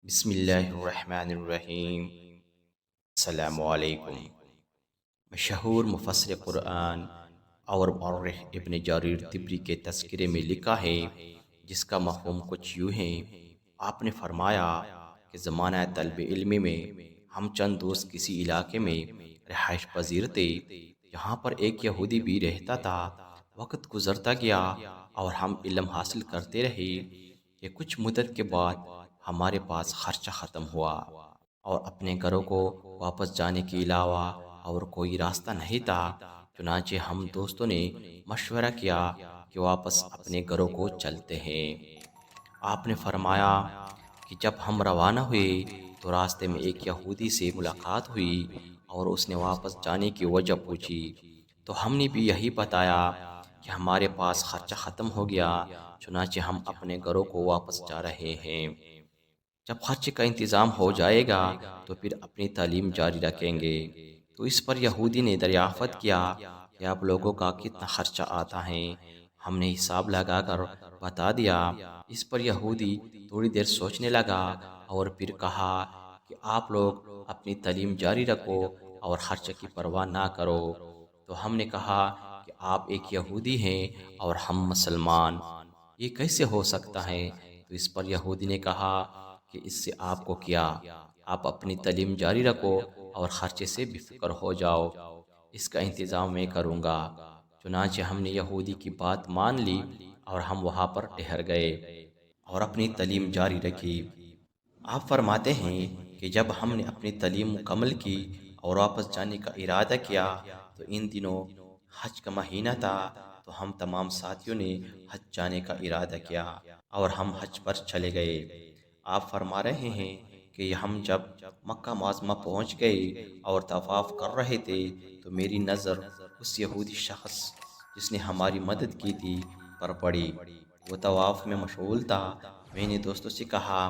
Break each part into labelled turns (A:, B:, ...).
A: بسم اللہ الرحمن الرحیم۔ السلام علیکم۔ مشہور مفسر قرآن اور مورخ ابن جریر طبری کے تذکرے میں لکھا ہے، جس کا مفہوم کچھ یوں ہے۔ آپ نے فرمایا کہ زمانہ طلب علمی میں ہم چند دوست کسی علاقے میں رہائش پذیر تھے، جہاں پر ایک یہودی بھی رہتا تھا۔ وقت گزرتا گیا اور ہم علم حاصل کرتے رہے کہ کچھ مدت کے بعد ہمارے پاس خرچہ ختم ہوا اور اپنے گھروں کو واپس جانے کے علاوہ اور کوئی راستہ نہیں تھا۔ چنانچہ ہم دوستوں نے مشورہ کیا کہ واپس اپنے گھروں کو چلتے ہیں۔ آپ نے فرمایا کہ جب ہم روانہ ہوئے تو راستے میں ایک یہودی سے ملاقات ہوئی اور اس نے واپس جانے کی وجہ پوچھی، تو ہم نے بھی یہی بتایا کہ ہمارے پاس خرچہ ختم ہو گیا، چنانچہ ہم اپنے گھروں کو واپس جا رہے ہیں۔ جب خرچے کا انتظام ہو جائے گا تو پھر اپنی تعلیم جاری رکھیں گے۔ تو اس پر یہودی نے دریافت کیا کہ آپ لوگوں کا کتنا خرچہ آتا ہے؟ ہم نے حساب لگا کر بتا دیا۔ اس پر یہودی تھوڑی دیر سوچنے لگا اور پھر کہا کہ آپ لوگ اپنی تعلیم جاری رکھو اور خرچے کی پرواہ نہ کرو۔ تو ہم نے کہا کہ آپ ایک یہودی ہیں اور ہم مسلمان، یہ کیسے ہو سکتا ہے؟ تو اس پر یہودی نے کہا کہ اس سے آپ کو کیا، آپ اپنی تعلیم جاری رکھو اور خرچے سے بے فکر ہو جاؤ، اس کا انتظام میں کروں گا۔ چنانچہ ہم نے یہودی کی بات مان لی اور ہم وہاں پر ٹھہر گئے اور اپنی تعلیم جاری رکھی۔ آپ فرماتے ہیں کہ جب ہم نے اپنی تعلیم مکمل کی اور واپس جانے کا ارادہ کیا تو ان دنوں حج کا مہینہ تھا، تو ہم تمام ساتھیوں نے حج جانے کا ارادہ کیا اور ہم حج پر چلے گئے۔ آپ فرما رہے ہیں کہ ہم جب مکہ معظمہ پہنچ گئے اور طواف کر رہے تھے تو میری نظر اس یہودی شخص جس نے ہماری مدد کی تھی پر پڑی۔ وہ طواف میں مشغول تھا۔ میں نے دوستوں سے کہا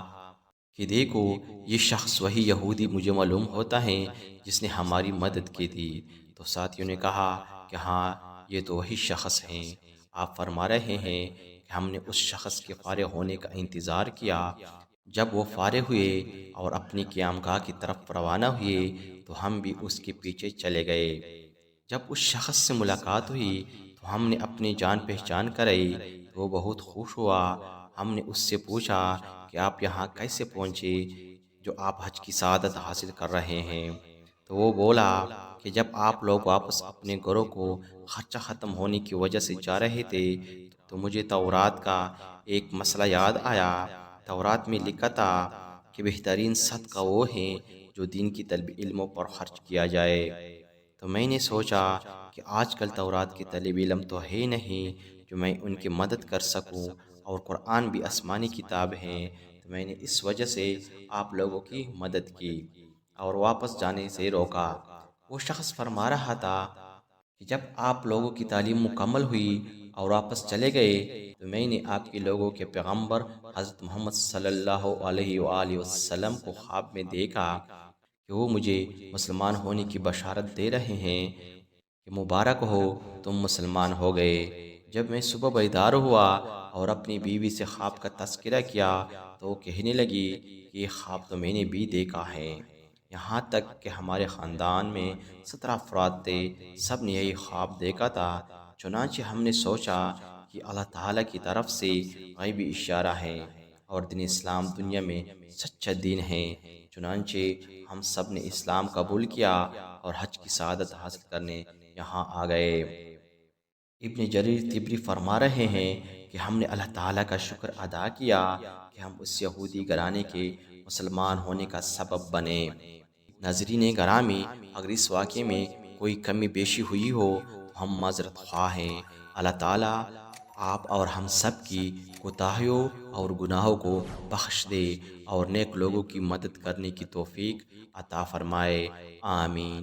A: کہ دیکھو، یہ شخص وہی یہودی مجھے معلوم ہوتا ہے جس نے ہماری مدد کی تھی۔ تو ساتھیوں نے کہا کہ ہاں، یہ تو وہی شخص ہیں۔ آپ فرما رہے ہیں کہ ہم نے اس شخص کے فارغ ہونے کا انتظار کیا۔ جب وہ فارغ ہوئے اور اپنی قیام گاہ کی طرف روانہ ہوئے تو ہم بھی اس کے پیچھے چلے گئے۔ جب اس شخص سے ملاقات ہوئی تو ہم نے اپنی جان پہچان کرائی تو وہ بہت خوش ہوا۔ ہم نے اس سے پوچھا کہ آپ یہاں کیسے پہنچے جو آپ حج کی سعادت حاصل کر رہے ہیں؟ تو وہ بولا کہ جب آپ لوگ واپس اپنے گھروں کو خرچہ ختم ہونے کی وجہ سے جا رہے تھے تو مجھے تورات کا ایک مسئلہ یاد آیا۔ تورات میں لکھا تھا کہ بہترین صدقہ وہ ہیں جو دین کی طلب علموں پر خرچ کیا جائے۔ تو میں نے سوچا کہ آج کل تورات کے طالب علم تو ہے نہیں جو میں ان کی مدد کر سکوں، اور قرآن بھی آسمانی کتاب ہے، تو میں نے اس وجہ سے آپ لوگوں کی مدد کی اور واپس جانے سے روکا۔ وہ شخص فرما رہا تھا کہ جب آپ لوگوں کی تعلیم مکمل ہوئی اور واپس چلے گئے تو میں نے آپ کے لوگوں کے پیغمبر حضرت محمد صلی اللہ علیہ وآلہ وسلم کو خواب میں دیکھا کہ وہ مجھے مسلمان ہونے کی بشارت دے رہے ہیں کہ مبارک ہو، تم مسلمان ہو گئے۔ جب میں صبح بیدار ہوا اور اپنی بیوی سے خواب کا تذکرہ کیا تو وہ کہنے لگی کہ یہ خواب تو میں نے بھی دیکھا ہے۔ یہاں تک کہ ہمارے خاندان میں 17 افراد تھے، سب نے یہی خواب دیکھا تھا۔ چنانچہ ہم نے سوچا کہ اللہ تعالیٰ کی طرف سے غیبی اشارہ ہے اور دین اسلام دنیا میں سچا دین ہے۔ چنانچہ ہم سب نے اسلام قبول کیا اور حج کی سعادت حاصل کرنے یہاں آ گئے۔ ابن جریر طبری فرما رہے ہیں کہ ہم نے اللہ تعالیٰ کا شکر ادا کیا کہ ہم اس یہودی گھرانے کے مسلمان ہونے کا سبب بنے۔ ناظرین گرامی، اگر اس واقعے میں کوئی کمی بیشی ہوئی ہو تو ہم معذرت خواہ ہیں۔ اللہ تعالیٰ آپ اور ہم سب کی کوتاہیوں اور گناہوں کو بخش دے اور نیک لوگوں کی مدد کرنے کی توفیق عطا فرمائے، آمین۔